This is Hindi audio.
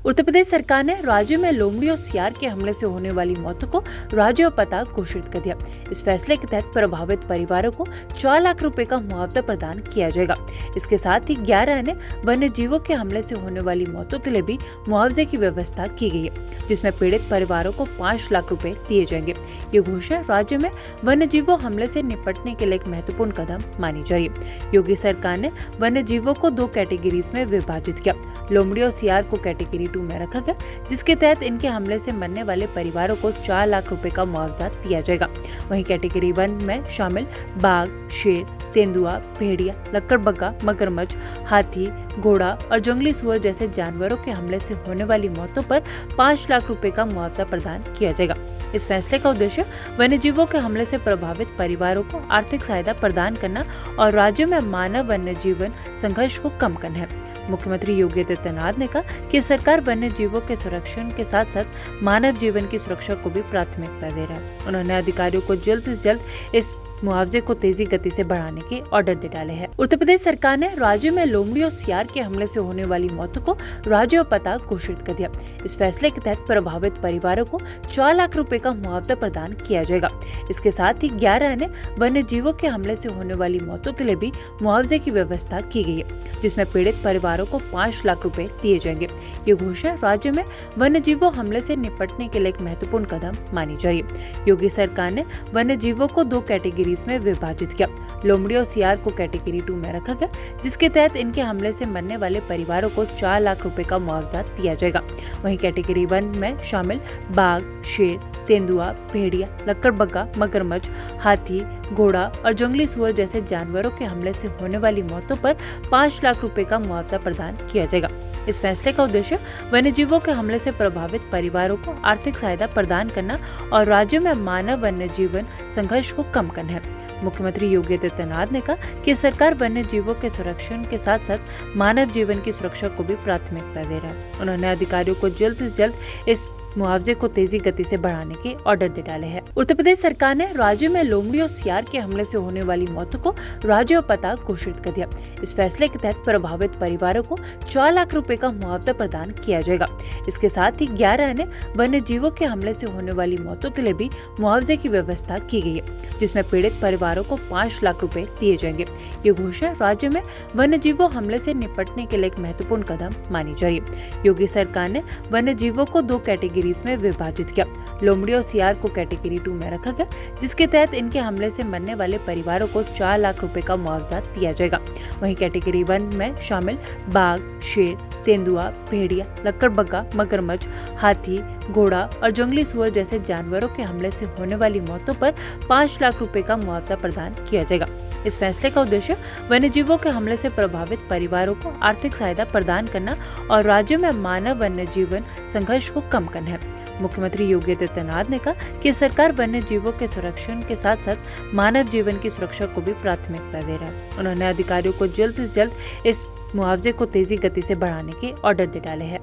उत्तर प्रदेश सरकार ने राज्य में लोमड़ी और सियार के हमले से होने वाली मौतों को राज्य आपदा घोषित कर दिया। इस फैसले के तहत प्रभावित परिवारों को 4 लाख रुपए का मुआवजा प्रदान किया जाएगा। इसके साथ ही 11 अन्य वन्य जीवों के हमले से होने वाली मौतों के लिए भी मुआवजे की व्यवस्था की गई है, जिसमें पीड़ित परिवारों को 5 लाख रुपए दिए जाएंगे। ये घोषणा राज्य में वन्य जीवों हमले से निपटने के लिए एक महत्वपूर्ण कदम मानी जा रही है। योगी सरकार ने वन्य जीवों को 2 कैटेगरीज में विभाजित किया। लोमड़ी और सियार को कैटेगरी 2 में रखा गया, जिसके तहत इनके हमले से मरने वाले परिवारों को 4 लाख रुपए का मुआवजा दिया जाएगा। वहीं कैटेगरी 1 में शामिल बाघ, शेर, तेंदुआ, भेड़िया, लकड़बग्गा, मगरमच्छ, हाथी, घोड़ा और जंगली सुअर जैसे जानवरों के हमले से होने वाली मौतों पर 5 लाख रुपए का मुआवजा प्रदान किया जाएगा। इस फैसले का उद्देश्य वन्य जीवों के हमले से प्रभावित परिवारों को आर्थिक सहायता प्रदान करना और राज्य में मानव वन्य जीवन संघर्ष को कम करना है। मुख्यमंत्री योगी आदित्यनाथ ने कहा कि सरकार वन्य जीवों के संरक्षण के साथ साथ मानव जीवन की सुरक्षा को भी प्राथमिकता दे रहा है। उन्होंने अधिकारियों को जल्द से जल्द इस मुआवजे को तेजी गति से बढ़ाने के ऑर्डर दे डाले हैं। उत्तर प्रदेश सरकार ने राज्य में लोमड़ी और सियार के हमले से होने वाली मौतों को राज्य आपदा घोषित कर दिया। इस फैसले के तहत प्रभावित परिवारों को 4 लाख रुपए का मुआवजा प्रदान किया जाएगा। इसके साथ ही 11 अन्य वन्य जीवों के हमले से होने वाली मौतों के लिए भी मुआवजे की व्यवस्था की गई है, जिसमें पीड़ित परिवारों को 5 लाख रुपए दिए जाएंगे। ये घोषणा राज्य में वन्य जीवों हमले से निपटने के लिए एक महत्वपूर्ण कदम मानी जा रही है। योगी सरकार ने वन्य जीवों को 2 कैटेगरी में विभाजित किया। लोमड़ी और सियार को कैटेगरी 2 में रखा गया, जिसके तहत इनके हमले से मरने वाले परिवारों को 4 लाख रुपए का मुआवजा दिया जाएगा। वहीं कैटेगरी 1 में शामिल बाघ, शेर, तेंदुआ, भेड़िया, लकड़बग्गा, मगरमच्छ, हाथी, घोड़ा और जंगली सुअर जैसे जानवरों के हमले से होने वाली मौतों पर 5 लाख रुपए का मुआवजा प्रदान किया जाएगा। इस फैसले का उद्देश्य वन्य जीवों के हमले से प्रभावित परिवारों को आर्थिक सहायता प्रदान करना और राज्य में मानव वन्य जीवन संघर्ष को कम करना है। मुख्यमंत्री योगी आदित्यनाथ ने कहा कि सरकार वन्य जीवों के संरक्षण के साथ साथ मानव जीवन की सुरक्षा को भी प्राथमिकता दे रहा है। उन्होंने अधिकारियों को जल्द से जल्द इस मुआवजे को तेजी गति से बढ़ाने के ऑर्डर दे डाले हैं। उत्तर प्रदेश सरकार ने राज्य में लोमड़ी और सियार के हमले से होने वाली मौतों को राज्य आपदा घोषित कर दिया। इस फैसले के तहत प्रभावित परिवारों को 4 लाख रुपए का मुआवजा प्रदान किया जाएगा। इसके साथ ही 11 अन्य वन्य जीवों के हमले से होने वाली मौतों के लिए भी मुआवजे की व्यवस्था की गई है, जिसमें पीड़ित परिवारों को 5 लाख रुपए दिए जाएंगे। ये घोषणा राज्य में वन्य जीवों हमले से निपटने के लिए एक महत्वपूर्ण कदम मानी जा रही है। योगी सरकार ने वन्य जीवों को 2 कैटेगरी में विभाजित किया। लोमड़ी और सियार को कैटेगरी 2 में रखा गया, जिसके तहत इनके हमले से मरने वाले परिवारों को 4 लाख रुपए का मुआवजा दिया जाएगा। वहीं कैटेगरी 1 में शामिल बाघ, शेर, तेंदुआ, भेड़िया, लकड़बग्गा, मगरमच्छ, हाथी, घोड़ा और जंगली सुअर जैसे जानवरों के हमले से होने वाली मौतों पर 5 लाख रुपए का मुआवजा प्रदान किया जाएगा। इस फैसले का उद्देश्य वन्य जीवों के हमले से प्रभावित परिवारों को आर्थिक सहायता प्रदान करना और राज्य में मानव वन्य जीवन संघर्ष को कम करना है। मुख्यमंत्री योगी आदित्यनाथ ने कहा कि सरकार वन्य जीवों के संरक्षण के साथ साथ मानव जीवन की सुरक्षा को भी प्राथमिकता दे रहा है। उन्होंने अधिकारियों को जल्द से जल्द इस मुआवजे को तेजी गति से बढ़ाने के ऑर्डर दे डाले हैं।